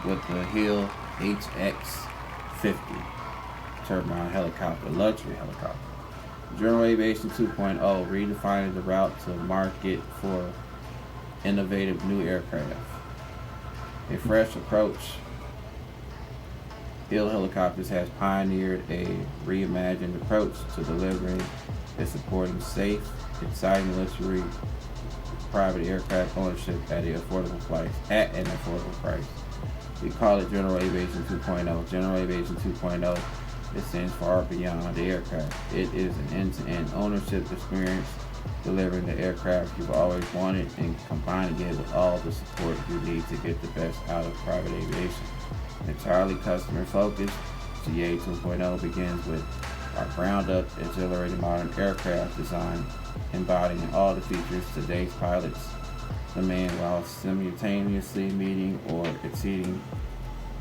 with the Hill HX50 turbine helicopter, luxury helicopter. General Aviation 2.0 redefining the route to market for innovative new aircraft. A fresh approach, Hill Helicopters has pioneered a reimagined approach to delivering and supporting safe, exciting luxury private aircraft ownership at an affordable price. We call it General Aviation 2.0. General Aviation 2.0 extends far beyond the aircraft. It is an end-to-end ownership experience, delivering the aircraft you've always wanted and combining it with all the support you need to get the best out of private aviation. Entirely customer focused, GA 2.0 begins with our ground-up, exhilarating modern aircraft design, embodying all the features today's pilots demand while simultaneously meeting or exceeding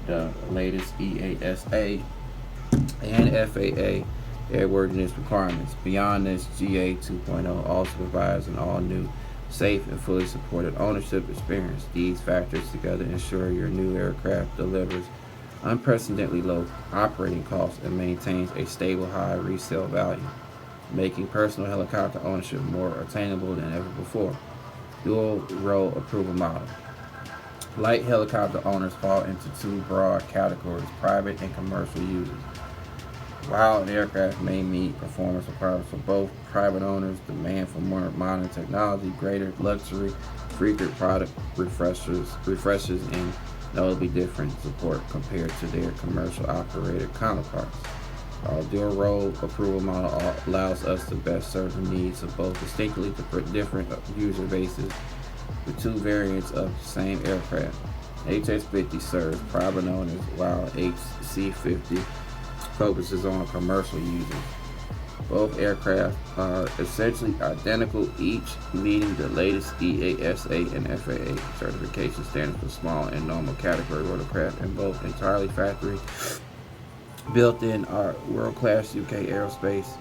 the latest EASA and FAA airworthiness requirements. Beyond this, GA 2.0 also provides an all-new, safe, and fully supported ownership experience. These factors together ensure your new aircraft delivers unprecedentedly low operating costs and maintains a stable high resale value, making personal helicopter ownership more attainable than ever before. Dual role approval model. Light helicopter owners fall into two broad categories: private and commercial users. While an aircraft may meet performance requirements for both, private owners demand for more modern technology, greater luxury, frequent product refreshes, and notably different support compared to their commercial operated counterparts. Our dual role approval model allows us to best serve the needs of both distinctly different user bases with two variants of the same aircraft. HX50 serves private owners while HC50 focuses on commercial users. Both aircraft are essentially identical, each meeting the latest EASA and FAA certification standards for small and normal category rotorcraft, and both entirely factory built in our world-class UK aerospace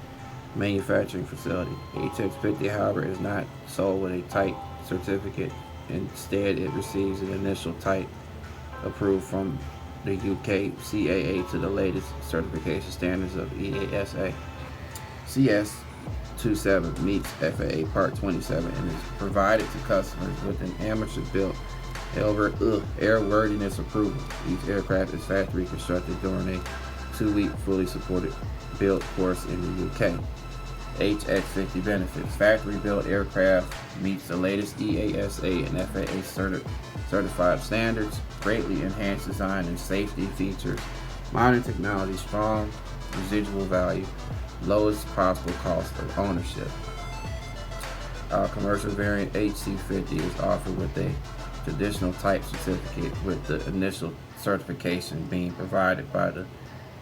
manufacturing facility. HX50, however, is not sold with a type certificate. Instead, it receives an initial type approved from the UK CAA to the latest certification standards of EASA. CS27 meets FAA Part 27 and is provided to customers with an amateur-built airworthiness approval. Each aircraft is factory constructed during a 2-week fully supported build course in the UK. HX50 benefits. Factory-built aircraft meets the latest EASA and FAA certified standards, greatly enhanced design and safety features, modern technology, strong residual value, lowest possible cost of ownership. Our commercial variant HC50 is offered with a traditional type certificate, with the initial certification being provided by the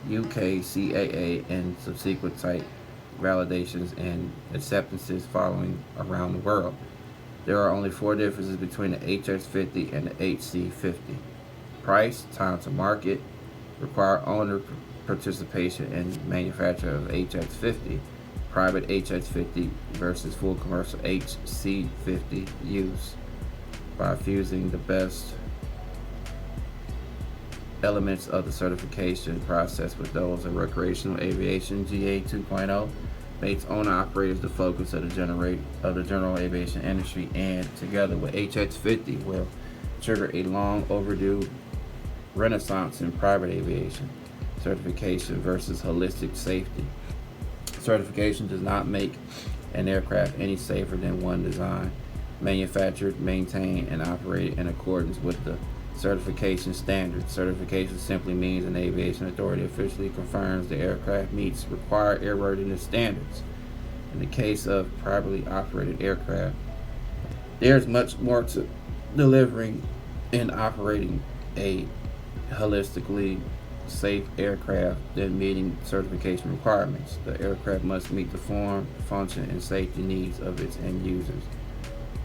UK CAA and subsequent type validations and acceptances following around the world. There are only 4 differences between the HX50 and the HC50. Price, time to market, require owner participation in manufacture of HX50, private HX50 versus full commercial HC50 use by fusing the best elements of the certification process with those of recreational aviation. GA 2.0 makes owner-operators the focus of the general aviation industry, and together with HX50 will trigger a long overdue renaissance in private aviation certification versus holistic safety. Certification does not make an aircraft any safer than one designed, manufactured, maintained, and operated in accordance with the certification standards. Certification simply means an aviation authority officially confirms the aircraft meets required airworthiness standards. In the case of privately operated aircraft, there's much more to delivering and operating a holistically safe aircraft than meeting certification requirements. The aircraft must meet the form, function, and safety needs of its end users.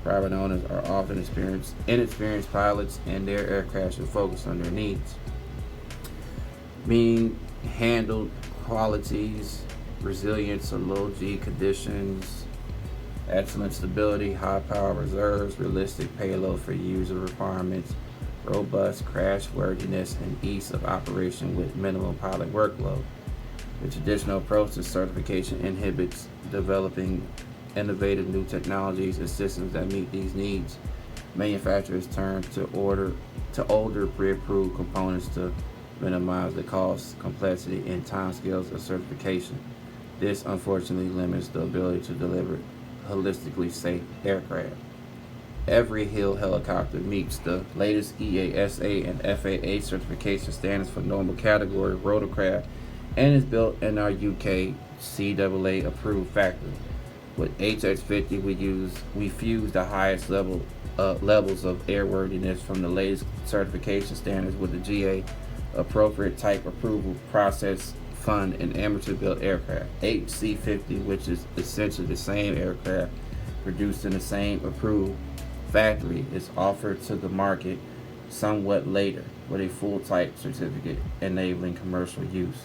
Private owners are often inexperienced pilots, and their aircraft should focus on their needs. Mean handled qualities, resilience of low G conditions, excellent stability, high power reserves, realistic payload for user requirements, robust crash worthiness, and ease of operation with minimal pilot workload. The traditional approach to certification inhibits developing innovative new technologies and systems that meet these needs. Manufacturers turn to older pre-approved components to minimize the cost, complexity, and timescales of certification. This unfortunately limits the ability to deliver holistically safe aircraft. Every Hill helicopter meets the latest EASA and FAA certification standards for normal category rotorcraft and is built in our UK CAA approved factory. With HX50, we fuse the highest levels of airworthiness from the latest certification standards with the GA appropriate type approval process fund an amateur-built aircraft. HC50, which is essentially the same aircraft produced in the same approved factory, is offered to the market somewhat later with a full type certificate enabling commercial use.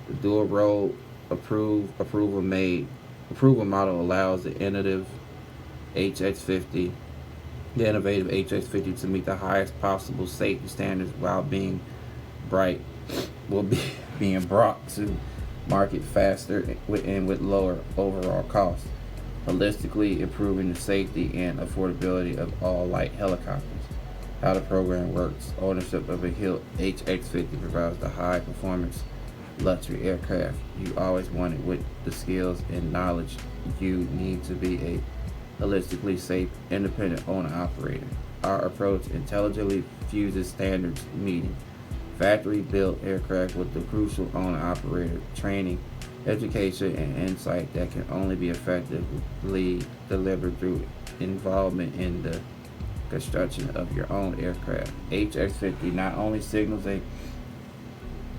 The dual role approval model allows the HX50 innovative HX50 to meet the highest possible safety standards while being being brought to market faster and with lower overall costs, holistically improving the safety and affordability of all light helicopters. How the program works: ownership of a Hill HX50 provides the high performance luxury aircraft you always wanted with the skills and knowledge you need to be a holistically safe, independent owner-operator. Our approach intelligently fuses standards meeting factory-built aircraft with the crucial owner-operator training, education, and insight that can only be effectively delivered through involvement in the construction of your own aircraft. HX50 not only signals a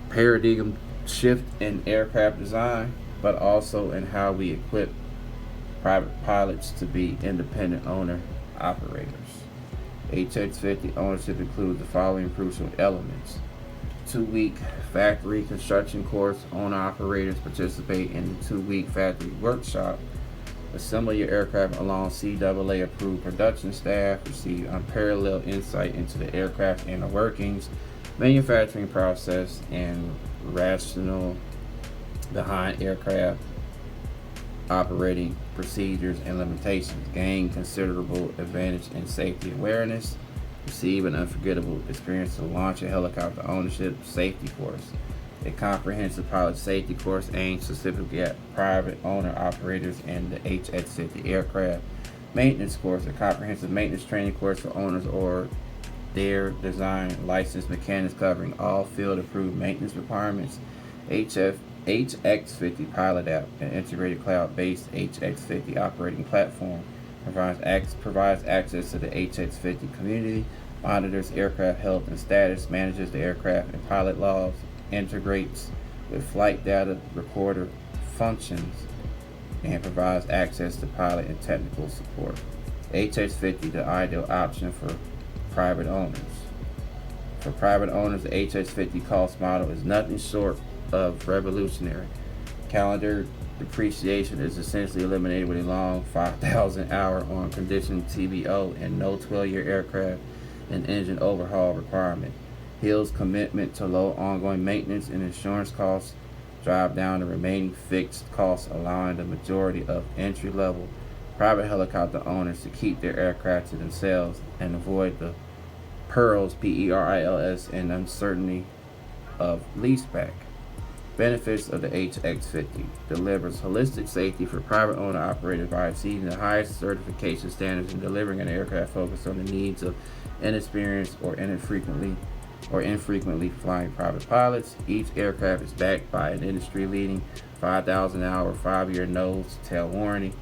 paradigm shift in aircraft design, but also in how we equip private pilots to be independent owner operators. HX50 ownership includes the following crucial elements: 2-week factory construction course. Owner operators participate in the 2-week factory workshop. Assemble your aircraft along CAA approved production staff. Receive unparalleled insight into the aircraft inner workings, manufacturing process, and rationale behind aircraft operating procedures and limitations. Gain considerable advantage in safety awareness. Receive an unforgettable experience to launch a helicopter ownership safety course. A comprehensive pilot safety course aimed specifically at private owner operators in the HX50 aircraft. Maintenance course, a comprehensive maintenance training course for owners or their design licensed mechanics covering all field approved maintenance requirements. HX50 Pilot App, an integrated cloud-based HX50 operating platform, provides access to the HX50 community, monitors aircraft health and status, manages the aircraft and pilot logs, integrates with flight data recorder functions, and provides access to pilot and technical support. HX50, the ideal option for private owners. For private owners, the HX50 cost model is nothing short of revolutionary. Calendar depreciation is essentially eliminated with a long 5,000 hour on condition TBO and no 12-year aircraft and engine overhaul requirement. Hill's commitment to low ongoing maintenance and insurance costs drive down the remaining fixed costs, allowing the majority of entry-level private helicopter owners to keep their aircraft to themselves and avoid the PERILS, and uncertainty of leaseback. Benefits of the HX50: delivers holistic safety for private owner operators by achieving the highest certification standards and delivering an aircraft focused on the needs of inexperienced or infrequently flying private pilots. Each aircraft is backed by an industry-leading 5,000 hour 5-year nose-to-tail warranty.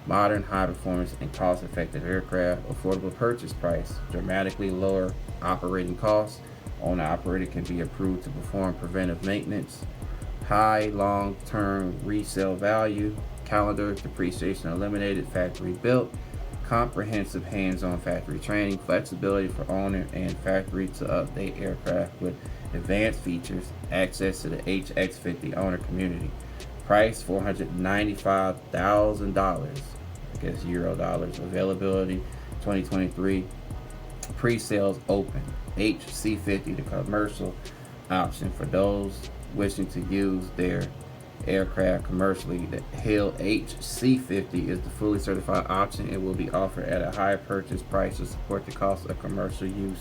Modern, high-performance, and cost-effective aircraft. Affordable purchase price. Dramatically lower operating costs. Owner-operator can be approved to perform preventive maintenance. High long-term resale value. Calendar depreciation eliminated. Factory built. Comprehensive hands-on factory training. Flexibility for owner and factory to update aircraft with advanced features. Access to the HX50 owner community. Price $495,000. I guess Euro dollars. Availability 2023. Pre-sales open. HC50, the commercial option. For those wishing to use their aircraft commercially, the Hill HC50 is the fully certified option. It will be offered at a higher purchase price to support the cost of commercial use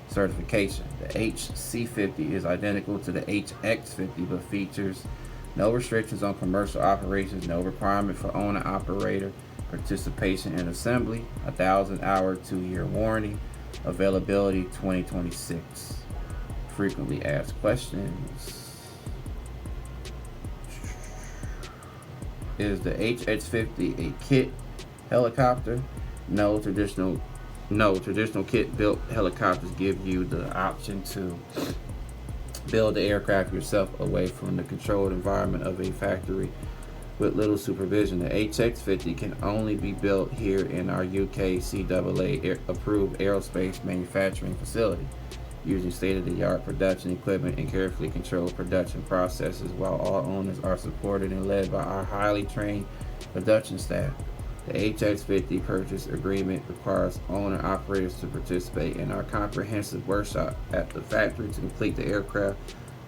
certification. The HC50 is identical to the HX50 but features no restrictions on commercial operations, no requirement for owner-operator participation in assembly, 1,000-hour 2-year warranty, availability 2026. Frequently asked questions. Is the HX50 a kit helicopter? No. Traditional kit-built helicopters give you the option to build the aircraft yourself away from the controlled environment of a factory with little supervision. The HX50 can only be built here in our UKCAA approved aerospace manufacturing facility, using state-of-the-art production equipment and carefully controlled production processes, while all owners are supported and led by our highly trained production staff. The HX50 purchase agreement requires owner-operators to participate in our comprehensive workshop at the factory to complete the aircraft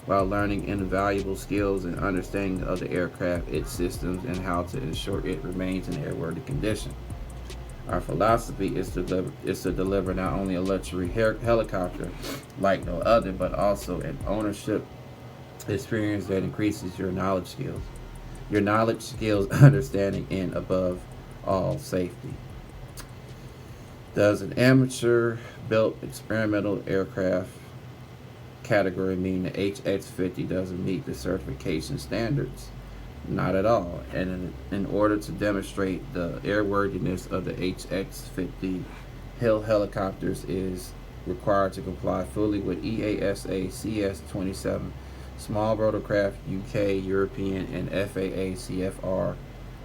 while learning invaluable skills and understanding of the aircraft, its systems, and how to ensure it remains in airworthy condition. Our philosophy is to deliver not only a luxury helicopter like no other, but also an ownership experience that increases your knowledge skills, understanding, and above all, safety. Does an amateur-built experimental aircraft category mean the HX50 doesn't meet the certification standards? Not at all. And in order to demonstrate the airworthiness of the HX50, Hill helicopters is required to comply fully with EASA CS27 Small Rotorcraft UK, European, and FAA CFR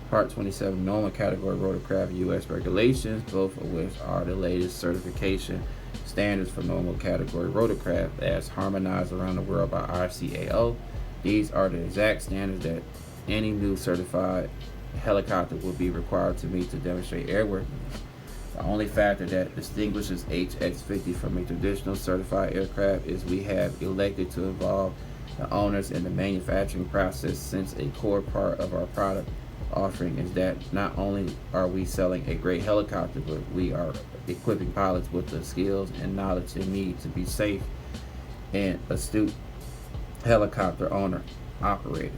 Part 27 Normal Category Rotorcraft US regulations, both of which are the latest certification standards for normal category rotorcraft as harmonized around the world by ICAO. These are the exact standards that any new certified helicopter will be required to meet to demonstrate airworthiness. The only factor that distinguishes HX50 from a traditional certified aircraft is we have elected to involve the owners in the manufacturing process, since a core part of our product offering is that not only are we selling a great helicopter, but we are equipping pilots with the skills and knowledge they need to be safe and astute helicopter owner operators.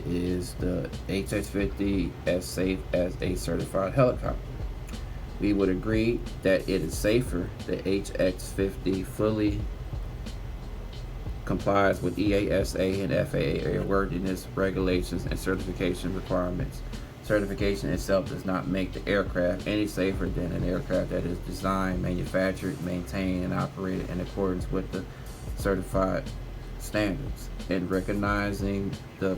Is the HX50 as safe as a certified helicopter? We would agree that it is safer. The HX50 fully complies with EASA and FAA airworthiness regulations and certification requirements. Certification itself does not make the aircraft any safer than an aircraft that is designed, manufactured, maintained, and operated in accordance with the certified standards. In recognizing the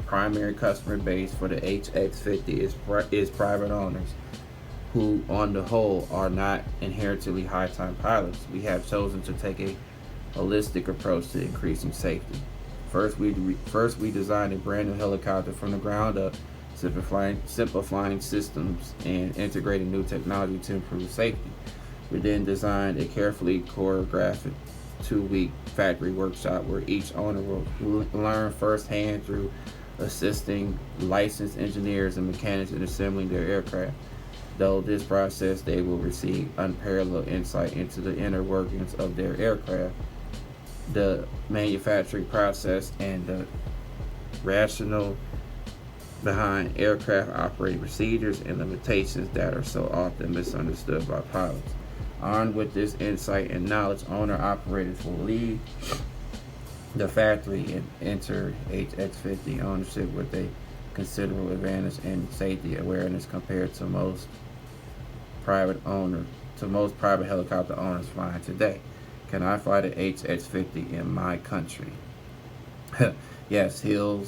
primary customer base for the HX50 is private owners, who on the whole are not inherently high-time pilots, we have chosen to take a holistic approach to increasing safety. First, we designed a brand new helicopter from the ground up, simplifying systems and integrating new technology to improve safety. We then designed a carefully choreographed 2-week factory workshop where each owner will learn firsthand through assisting licensed engineers and mechanics in assembling their aircraft. Though this process, they will receive unparalleled insight into the inner workings of their aircraft, the manufacturing process, and the rationale behind aircraft operating procedures and limitations that are so often misunderstood by pilots. Armed with this insight and knowledge, owner-operators will leave the factory and enter HX50 ownership with a considerable advantage in safety awareness compared to most private helicopter owners flying today. Can I fly the HX50 in my country? Yes, Hill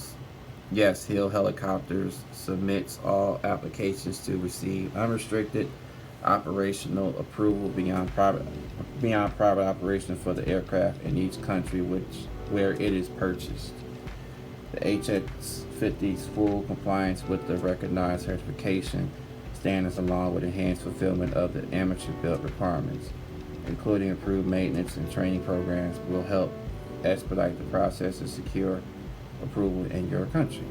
Helicopters submits all applications to receive unrestricted operational approval beyond private operation for the aircraft in each country where it is purchased. The HX50's full compliance with the recognized certification standards, along with enhanced fulfillment of the amateur built requirements, including improved maintenance and training programs, will help expedite the process to secure approval in your country.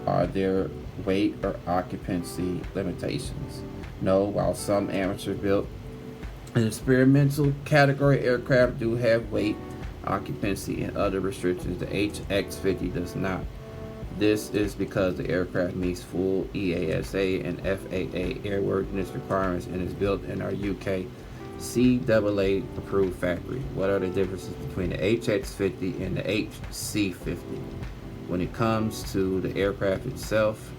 Are there weight or occupancy limitations? No, while some amateur built and experimental category aircraft do have weight, occupancy, and other restrictions, the HX50 does not. This is because the aircraft meets full EASA and FAA airworthiness requirements and is built in our UK CAA approved factory. What are the differences between the HX50 and the HC50? When it comes to the aircraft itself,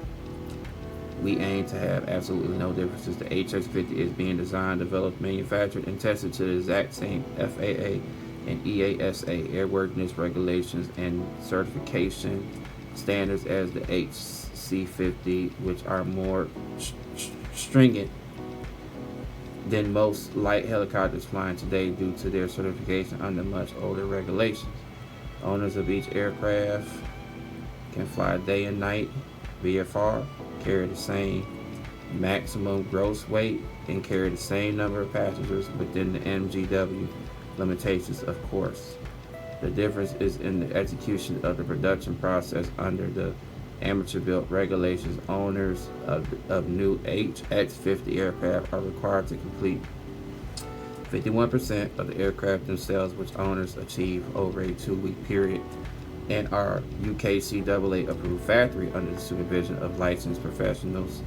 we aim to have absolutely no differences. The HX50 is being designed, developed, manufactured, and tested to the exact same FAA and EASA airworthiness regulations and certification standards as the HC50, which are more stringent than most light helicopters flying today due to their certification under much older regulations. Owners of each aircraft can fly day and night VFR, carry the same maximum gross weight, and carry the same number of passengers within the MGW limitations, of course. The difference is in the execution of the production process under the amateur-built regulations. Owners of new HX50 aircraft are required to complete 51% of the aircraft themselves, which owners achieve over a 2-week period, and are UKCAA approved factory under the supervision of licensed professionals.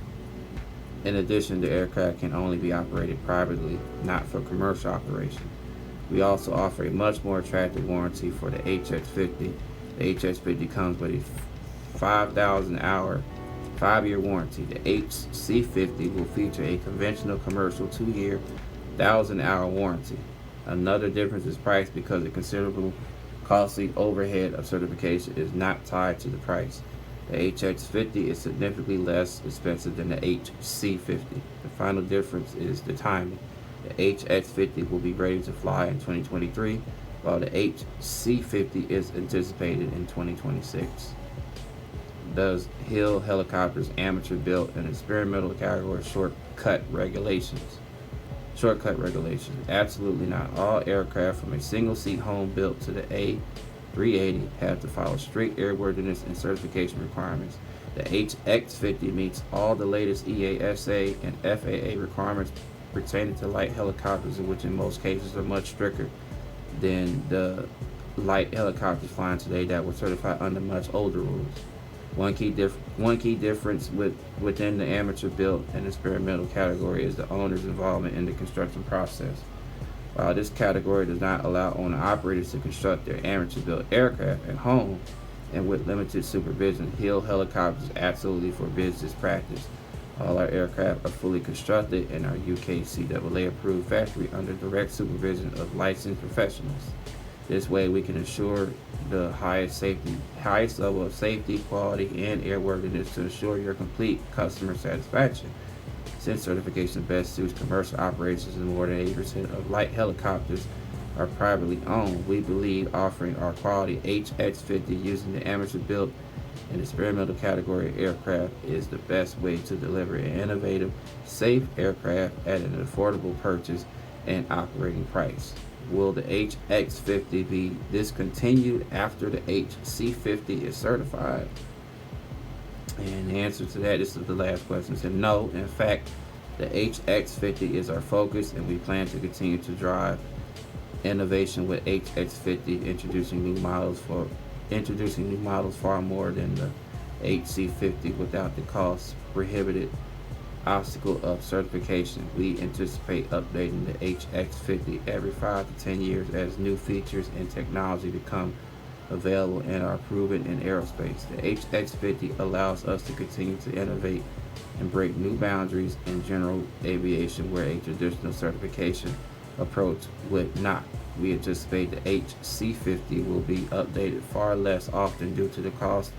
In addition, the aircraft can only be operated privately, not for commercial operation. We also offer a much more attractive warranty for the HX50. The HX50 comes with a 5,000 hour 5-year warranty. The HC50 will feature a conventional commercial 2-year 1,000-hour warranty. Another difference is price, because the considerable costly overhead of certification is not tied to the price. The HX50 is significantly less expensive than the HC50. The final difference is the timing. The HX50 will be ready to fly in 2023, while the HC50 is anticipated in 2026. Does Hill Helicopters amateur built and experimental category shortcut regulations? Absolutely not. All aircraft from a single seat home built to the A380 have to follow strict airworthiness and certification requirements. The HX50 meets all the latest EASA and FAA requirements pertaining to light helicopters, which in most cases are much stricter than the light helicopters flying today that were certified under much older rules. One key difference within the amateur built and experimental category is the owner's involvement in the construction process. While this category does not allow owner-operators to construct their amateur built aircraft at home and with limited supervision, Hill Helicopters absolutely forbids this practice. All our aircraft are fully constructed in our UKCAA approved factory under direct supervision of licensed professionals. This way we can ensure the highest level of safety, quality, and airworthiness to ensure your complete customer satisfaction. Since certification best suits commercial operations and more than 80% of light helicopters are privately owned, we believe offering our quality HX50 using the amateur built and experimental category aircraft is the best way to deliver an innovative, safe aircraft at an affordable purchase and operating price. Will the HX50 be discontinued after the HC50 is certified? And the answer to that, this is the last question, said no. In fact, the HX50 is our focus, and we plan to continue to drive innovation with HX50, introducing new models far more than the HC50 without the cost prohibitive obstacle of certification. We anticipate updating the HX50 every 5 to 10 years as new features and technology become available and are proven in aerospace. The HX50 allows us to continue to innovate and break new boundaries in general aviation where a traditional certification approach would not. We anticipate the HC50 will be updated far less often due to the cost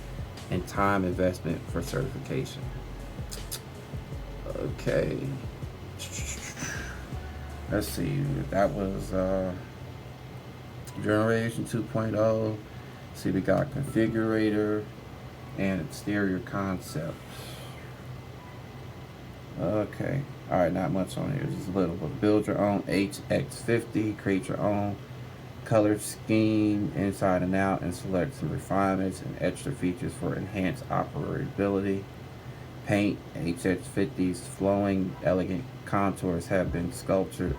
and time investment for certification. Okay, let's see, that was generation 2.0. See, we got configurator and exterior concept. Okay, All right, not much on here, just a little. But build your own HX50, create your own color scheme inside and out, and select some refinements and extra features for enhanced operability. Paint HX50's flowing, elegant contours have been sculpted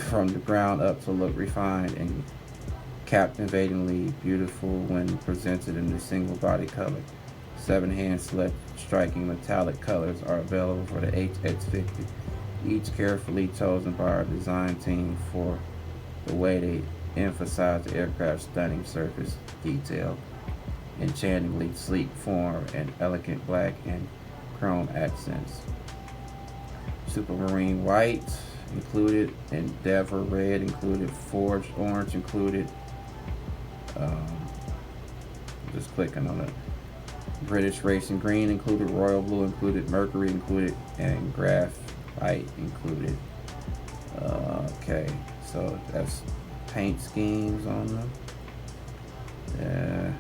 from the ground up to look refined and captivatingly beautiful when presented in a single body color. 7 hand select striking metallic colors are available for the HX50, each carefully chosen by our design team for the way they emphasize the aircraft's stunning surface detail, enchantingly sleek form, and elegant black and chrome accents. Supermarine white included, Endeavor red included, Forged orange included. Just clicking on it. British Racing Green included, Royal Blue included, Mercury included, and Graphite included. Okay, so that's paint schemes on them. And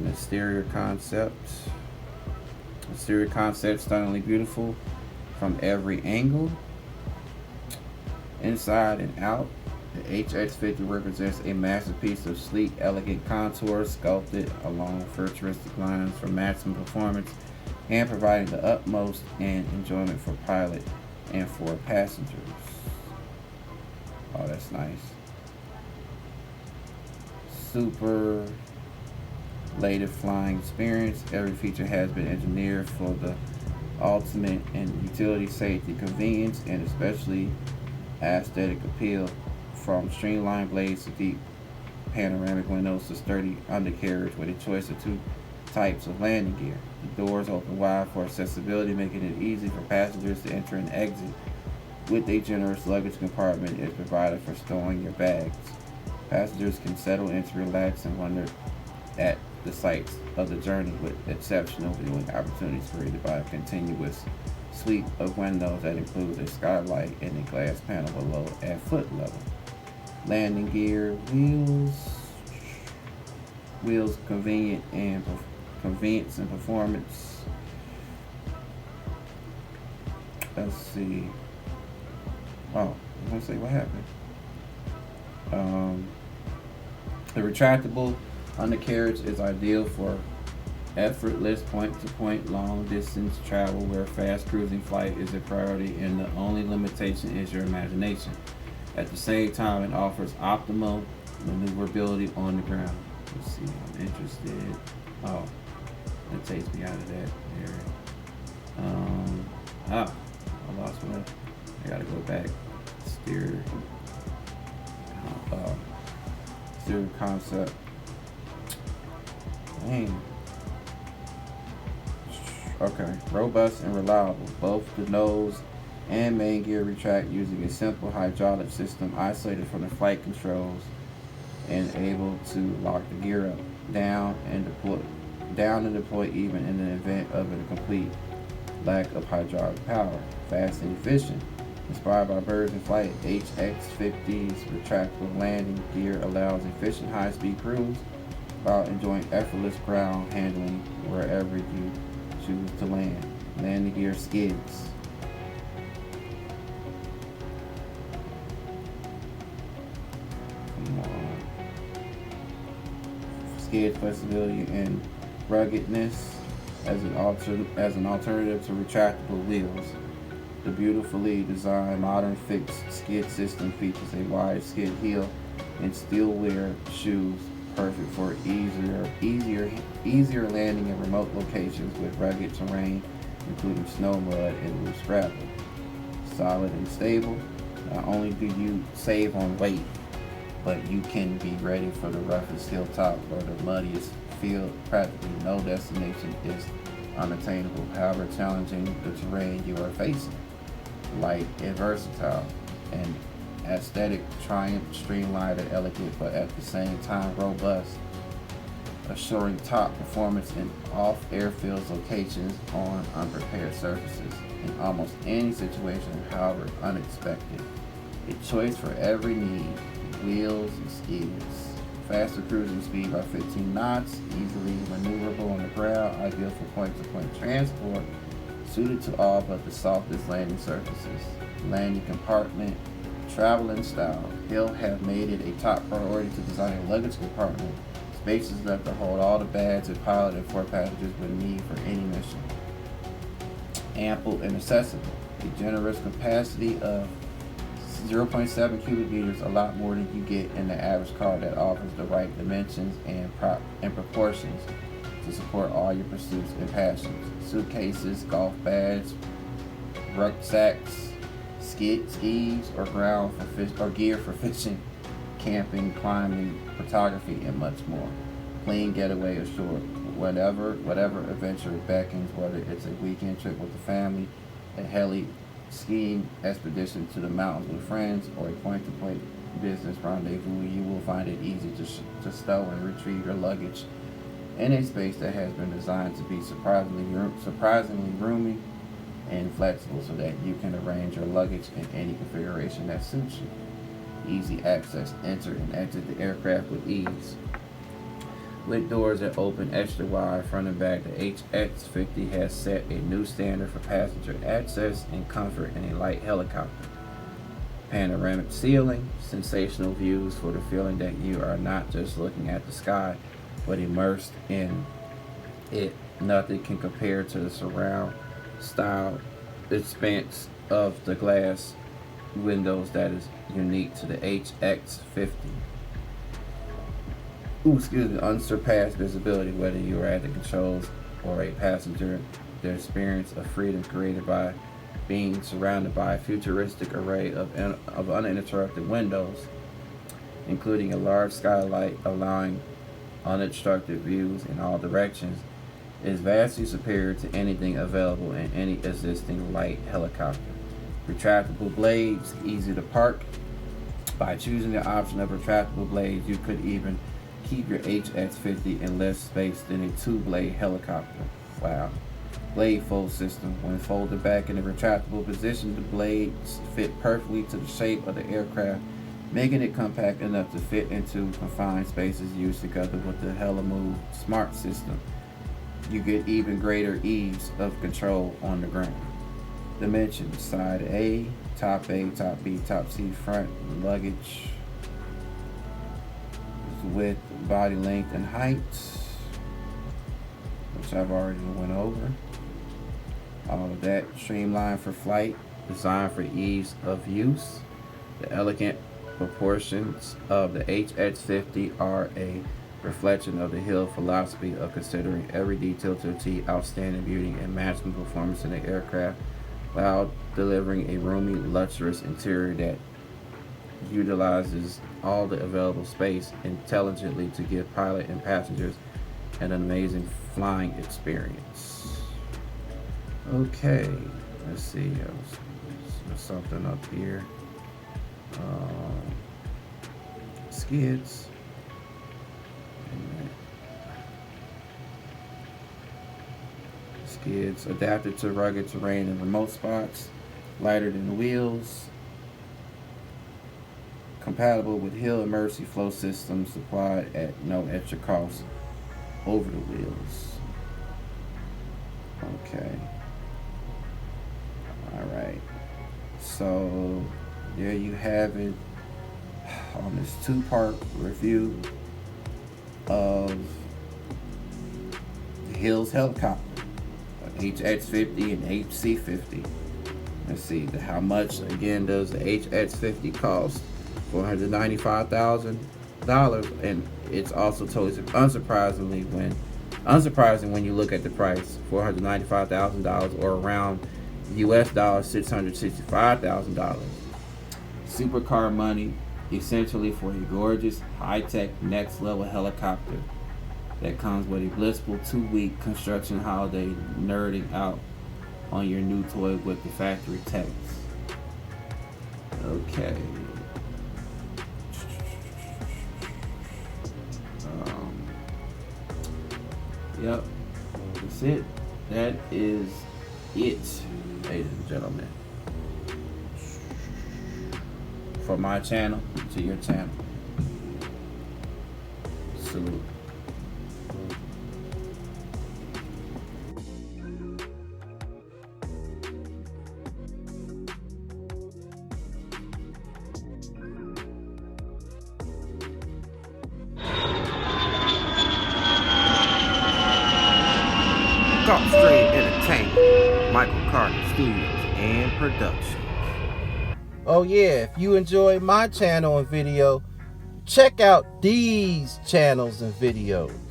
the exterior concept. Exterior concept stunningly beautiful from every angle, inside and out. The HX50 represents a masterpiece of sleek, elegant contours sculpted along futuristic lines for maximum performance and providing the utmost and enjoyment for pilot and for passengers. Oh, that's nice. Superlative flying experience. Every feature has been engineered for the ultimate in utility, safety, convenience, and especially aesthetic appeal. From streamlined blades to deep panoramic windows to sturdy undercarriage with a choice of 2 types of landing gear. The doors open wide for accessibility, making it easy for passengers to enter and exit. With a generous luggage compartment is provided for storing your bags. Passengers can settle in to relax and wonder at the sights of the journey with exceptional viewing opportunities created by a continuous suite of windows that includes a skylight and a glass panel below at foot level. Landing gear, wheels convenience and performance. Let's see. Oh, I was gonna say what happened. The retractable undercarriage is ideal for effortless point-to-point long-distance travel where fast cruising flight is a priority and the only limitation is your imagination. At the same time, it offers optimal maneuverability on the ground. Let's see, I'm interested. Oh, that takes me out of that area. I lost one. I gotta go back. Steer concept. Dang. Okay, robust and reliable. Both the nose and main gear retract using a simple hydraulic system isolated from the flight controls and able to lock the gear up, down and deploy even in the event of a complete lack of hydraulic power. Fast and efficient. Inspired by birds in flight, HX50's retractable landing gear allows efficient high-speed cruise while enjoying effortless ground handling wherever you choose to land. Landing gear skids. Come on. Skid flexibility and ruggedness as an alternative to retractable wheels. The beautifully designed modern fixed skid system features a wide skid heel and steel wear shoes, perfect for easier landing in remote locations with rugged terrain, including snow, mud, and loose gravel. Solid and stable. Not only do you save on weight, but you can be ready for the roughest hilltop or the muddiest field. Practically no destination is unattainable, however challenging the terrain you are facing. Light and versatile, and aesthetic, triumph, streamlined and elegant, but at the same time robust, assuring top performance in off-airfield locations on unprepared surfaces in almost any situation, however unexpected. A choice for every need, wheels and skids. Faster cruising speed by 15 knots, easily maneuverable on the ground, ideal for point-to-point transport. suited to all but the softest landing surfaces. Landing compartment, travel and style. Hill have made it a top priority to design a luggage compartment. Space is left to hold all the bags a pilot and 4 passengers would need for any mission. Ample and accessible. A generous capacity of 0.7 cubic meters, a lot more than you get in the average car, that offers the right dimensions and proportions to support all your pursuits and passions. Suitcases, golf bags, rucksacks, skis, or gear for fishing, camping, climbing, photography, and much more. Clean getaway assured. Whatever adventure beckons, whether it's a weekend trip with the family, a heli skiing expedition to the mountains with friends, or a point-to-point business rendezvous, you will find it easy to stow and retrieve your luggage in a space that has been designed to be surprisingly roomy and flexible, so that you can arrange your luggage in any configuration that suits you. Easy access. Enter and exit the aircraft with ease. With doors that open extra wide front and back, the HX50 has set a new standard for passenger access and comfort in a light helicopter. Panoramic ceiling, sensational views for the feeling that you are not just looking at the sky, but immersed in it. Nothing can compare to the surround style expanse of the glass windows that is unique to the HX50. Unsurpassed visibility, whether you are at the controls or a passenger. The experience of freedom created by being surrounded by a futuristic array of uninterrupted windows, including a large skylight allowing unobstructed views in all directions, is vastly superior to anything available in any existing light helicopter. Retractable blades, easy to park. By choosing the option of retractable blades, you could even keep your HX50 in less space than a 2-blade helicopter. Wow. Blade fold system. When folded back in a retractable position, the blades fit perfectly to the shape of the aircraft, making it compact enough to fit into confined spaces. Used together with the HeliMove Smart system, you get even greater ease of control on the ground. Dimensions: side A, top B, top C, front luggage, width, body length, and height, which I've already went over. All of that. Streamlined for flight, designed for ease of use. The elegant proportions of the HX50 are a reflection of the Hill philosophy of considering every detail to achieve outstanding beauty and maximum performance in the aircraft, while delivering a roomy, luxurious interior that utilizes all the available space intelligently to give pilot and passengers an amazing flying experience. Okay, let's see. There's something up here. Skids. Skids adapted to rugged terrain and remote spots, lighter than the wheels, compatible with Hill and Mercy flow systems, supplied at no extra cost over the wheels. Okay. Alright. So there you have it on this 2-part review of the Hill's helicopter, HX50 and HC50. Let's see, how much again does the HX50 cost? $495,000, and it's also totally unsurprising when you look at the price. $495,000, or around US dollars $665,000. Supercar money, essentially, for a gorgeous, high-tech, next-level helicopter that comes with a blissful 2-week construction holiday, nerding out on your new toy with the factory techs. Okay. Yep, that's it. That is it, ladies and gentlemen. From my channel to your channel. Salute. Gulfstream Entertainment, Michael Carter Studios and Productions. Oh yeah, if you enjoy my channel and video, check out these channels and videos.